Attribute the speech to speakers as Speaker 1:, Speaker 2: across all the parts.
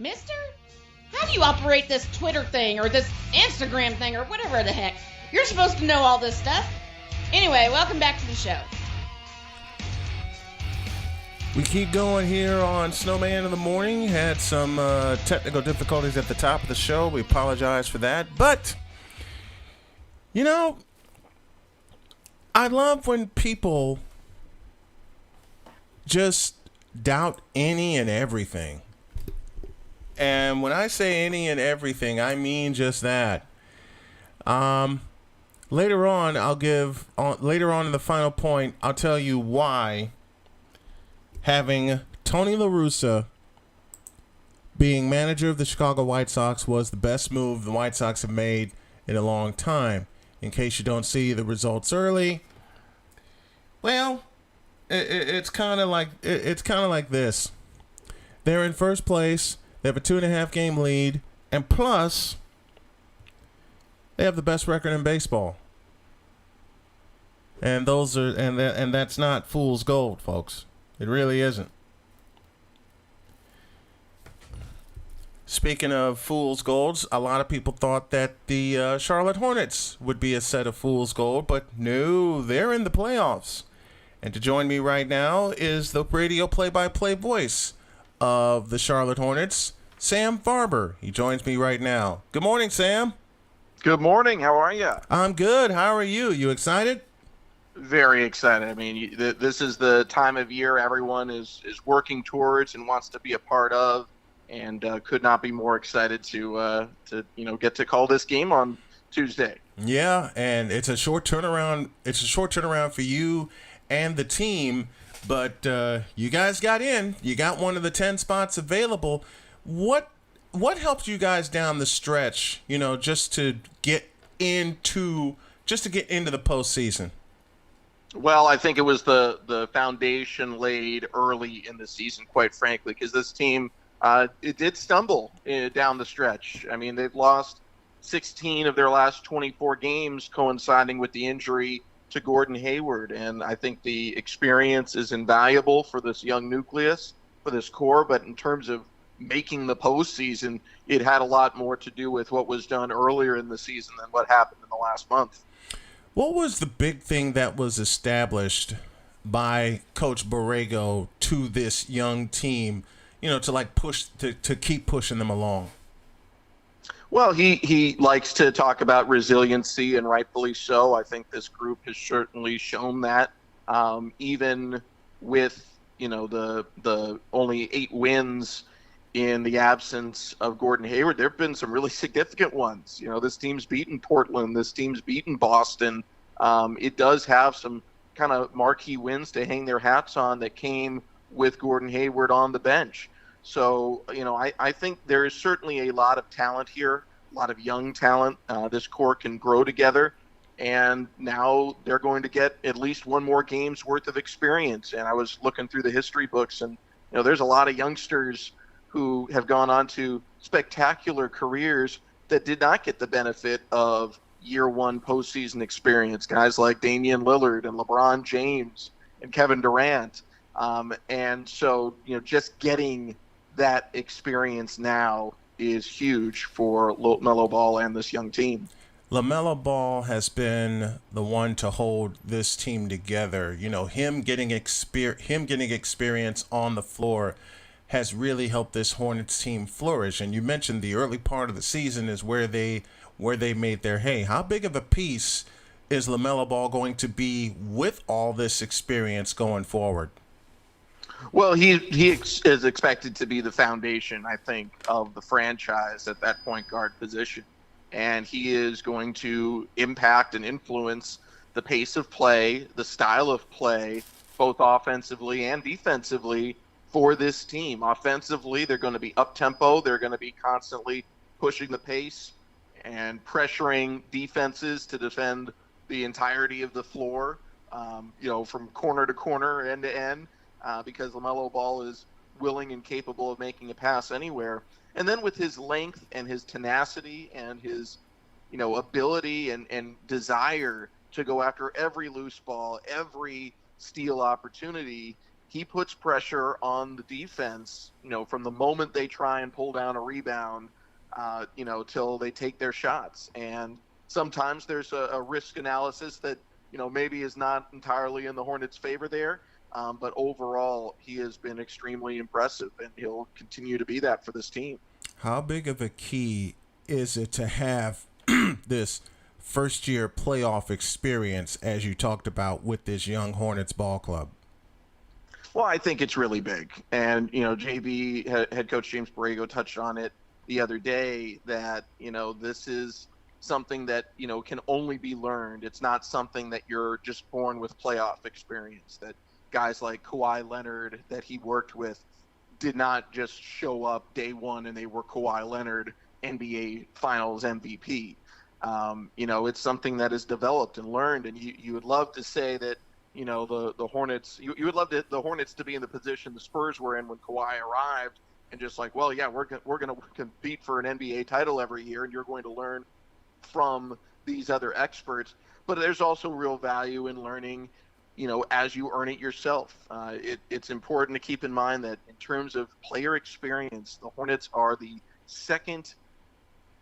Speaker 1: Mister? How do you operate this Twitter thing or this Instagram thing or whatever the heck? You're supposed to know all this stuff. Anyway, welcome back to the show.
Speaker 2: We keep going here on Snowman in the Morning. Had some technical difficulties at the top of the show. We apologize for that. But, you know, I love when people just doubt any and everything. And when I say any and everything, I mean just that. Later on in the final point, I'll tell you why having Tony La Russa being manager of the Chicago White Sox was the best move the White Sox have made in a long time. In case you don't see the results early, well, it's kind of like this. They're in first place. They have a 2.5 game lead, and plus, they have the best record in baseball. And that's not fool's gold, folks. It really isn't. Speaking of fool's golds, a lot of people thought that the Charlotte Hornets would be a set of fool's gold, but no, they're in the playoffs. And to join me right now is the radio play-by-play voice of the Charlotte Hornets, Sam Farber. He joins me right now. Good morning, Sam.
Speaker 3: Good morning. How are you?
Speaker 2: I'm good. How are you? You excited?
Speaker 3: Very excited. I mean, this is the time of year everyone is working towards and wants to be a part of, and could not be more excited to get to call this game on Tuesday.
Speaker 2: Yeah, and it's a short turnaround. It's a short turnaround for you and the team, but you guys got in. You got one of the 10 spots available. What helped you guys down the stretch? Just to get into the postseason.
Speaker 3: Well, I think it was the foundation laid early in the season, quite frankly, because this team it did stumble down the stretch. I mean, they've lost 16 of their last 24 games, coinciding with the injury to Gordon Hayward, and I think the experience is invaluable for this young nucleus, for this core. But in terms of making the postseason, it had a lot more to do with what was done earlier in the season than what happened in the last month.
Speaker 2: What was the big thing that was established by Coach Borrego to this young team, to keep pushing them along?
Speaker 3: Well, he likes to talk about resiliency, and rightfully so. I think this group has certainly shown that, even with the only 8 wins in the absence of Gordon Hayward. There have been some really significant ones. This team's beaten Portland. This team's beaten Boston. It does have some kind of marquee wins to hang their hats on that came with Gordon Hayward on the bench. So, I think there is certainly a lot of talent here, a lot of young talent. This core can grow together. And now they're going to get at least one more game's worth of experience. And I was looking through the history books, and there's a lot of youngsters who have gone on to spectacular careers that did not get the benefit of year one postseason experience. Guys like Damian Lillard and LeBron James and Kevin Durant. And so, just getting that experience now is huge for LaMelo Ball and this young team.
Speaker 2: LaMelo Ball has been the one to hold this team together. Him getting experience on the floor has really helped this Hornets team flourish. And you mentioned the early part of the season is where they made their hay. How big of a piece is LaMelo Ball going to be with all this experience going forward?
Speaker 3: Well, he is expected to be the foundation, I think, of the franchise at that point guard position. And he is going to impact and influence the pace of play, the style of play, both offensively and defensively for this team. Offensively, they're going to be up-tempo. They're going to be constantly pushing the pace and pressuring defenses to defend the entirety of the floor, from corner to corner, end to end, because LaMelo Ball is willing and capable of making a pass anywhere. And then with his length and his tenacity and his, ability and desire to go after every loose ball, every steal opportunity, he puts pressure on the defense, from the moment they try and pull down a rebound, till they take their shots. And sometimes there's a risk analysis that, maybe is not entirely in the Hornets' favor there. But overall, he has been extremely impressive, and he'll continue to be that for this team.
Speaker 2: How big of a key is it to have this first-year playoff experience, as you talked about, with this young Hornets ball club?
Speaker 3: Well, I think it's really big. And, JB, head coach James Borrego, touched on it the other day that, this is something that, can only be learned. It's not something that you're just born with playoff experience, that guys like Kawhi Leonard that he worked with did not just show up day one and they were Kawhi Leonard NBA Finals MVP. It's something that is developed and learned, and you would love to say that, the Hornets, you would love the Hornets to be in the position the Spurs were in when Kawhi arrived, and just like, well, yeah, we're going to compete for an NBA title every year, and you're going to learn from these other experts. But there's also real value in learning, as you earn it yourself. It's important to keep in mind that in terms of player experience, the Hornets are the second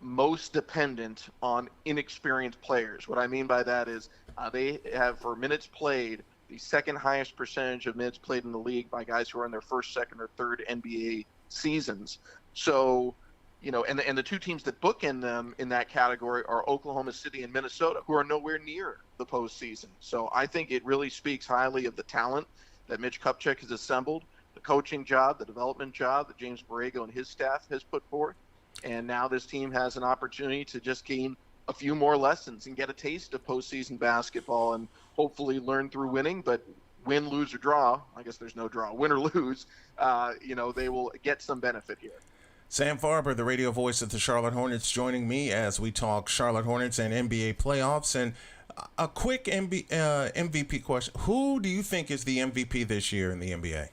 Speaker 3: most dependent on inexperienced players. What I mean by that is they have, for minutes played, the second highest percentage of minutes played in the league by guys who are in their first, second, or third NBA seasons. So, and the two teams that bookend them in that category are Oklahoma City and Minnesota, who are nowhere near the postseason. So I think it really speaks highly of the talent that Mitch Kupchak has assembled, the coaching job, the development job that James Borrego and his staff has put forth. And now this team has an opportunity to just gain a few more lessons and get a taste of postseason basketball and hopefully learn through winning. But win, lose, or draw, I guess there's no draw, win or lose, they will get some benefit here.
Speaker 2: Sam Farber, the radio voice of the Charlotte Hornets, joining me as we talk Charlotte Hornets and NBA playoffs. And a quick MVP question. Who do you think is the MVP this year in the NBA?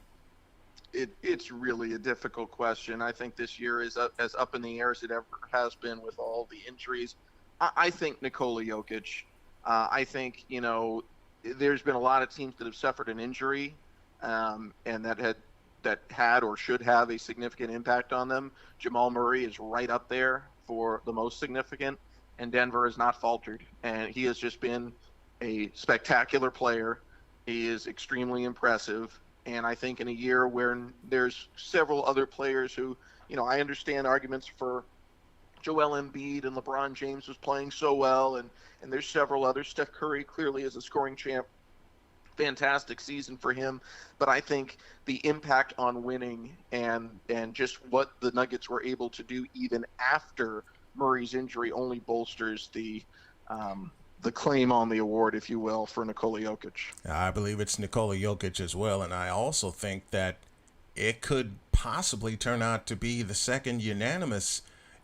Speaker 3: It's really a difficult question. I think this year is as up in the air as it ever has been with all the injuries. I think Nikola Jokic. I think, there's been a lot of teams that have suffered an injury and that had or should have a significant impact on them. Jamal Murray is right up there for the most significant, and Denver has not faltered. And he has just been a spectacular player. He is extremely impressive. And I think in a year where there's several other players who, I understand arguments for Joel Embiid and LeBron James was playing so well, and there's several others. Steph Curry clearly is a scoring champ. Fantastic season for him. But I think the impact on winning and just what the Nuggets were able to do even after Murray's injury only bolsters the claim on the award, if you will, for Nikola Jokic.
Speaker 2: I believe it's Nikola Jokic as well, and I also think that it could possibly turn out to be the second unanimous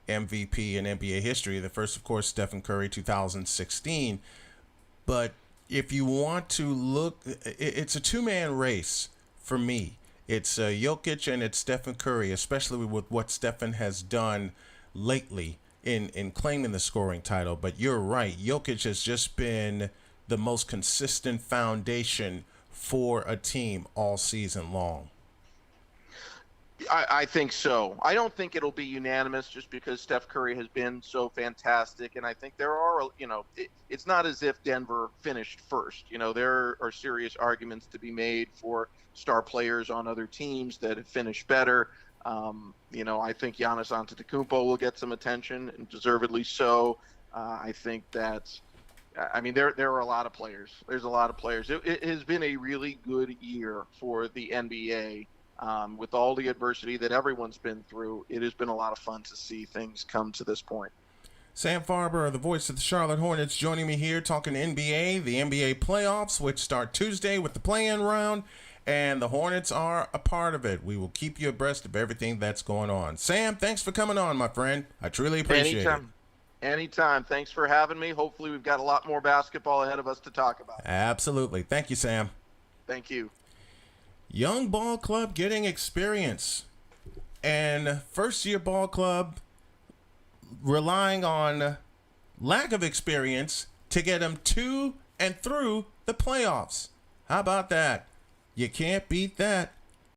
Speaker 2: MVP in NBA history. The first, of course, Stephen Curry, 2016. But if you want to look, it's a two-man race for me. It's Jokic and it's Stephen Curry, especially with what Stephen has done lately in claiming the scoring title. But you're right, Jokic has just been the most consistent foundation for a team all season long.
Speaker 3: I think so. I don't think it'll be unanimous just because Steph Curry has been so fantastic. And I think there are, it's not as if Denver finished first. There are serious arguments to be made for star players on other teams that have finished better. I think Giannis Antetokounmpo will get some attention, and deservedly so. I think that, there are a lot of players. There's a lot of players. It has been a really good year for the NBA. With all the adversity that everyone's been through, it has been a lot of fun to see things come to this point.
Speaker 2: Sam Farber, the voice of the Charlotte Hornets, joining me here talking NBA, the NBA playoffs, which start Tuesday with the play-in round, and the Hornets are a part of it. We will keep you abreast of everything that's going on. Sam, thanks for coming on, my friend. I truly appreciate it.
Speaker 3: Anytime. Thanks for having me. Hopefully we've got a lot more basketball ahead of us to talk about.
Speaker 2: Absolutely. Thank you, Sam.
Speaker 3: Thank you.
Speaker 2: Young ball club getting experience, and first-year ball club relying on lack of experience to get them to and through the playoffs. How about that? You can't beat that.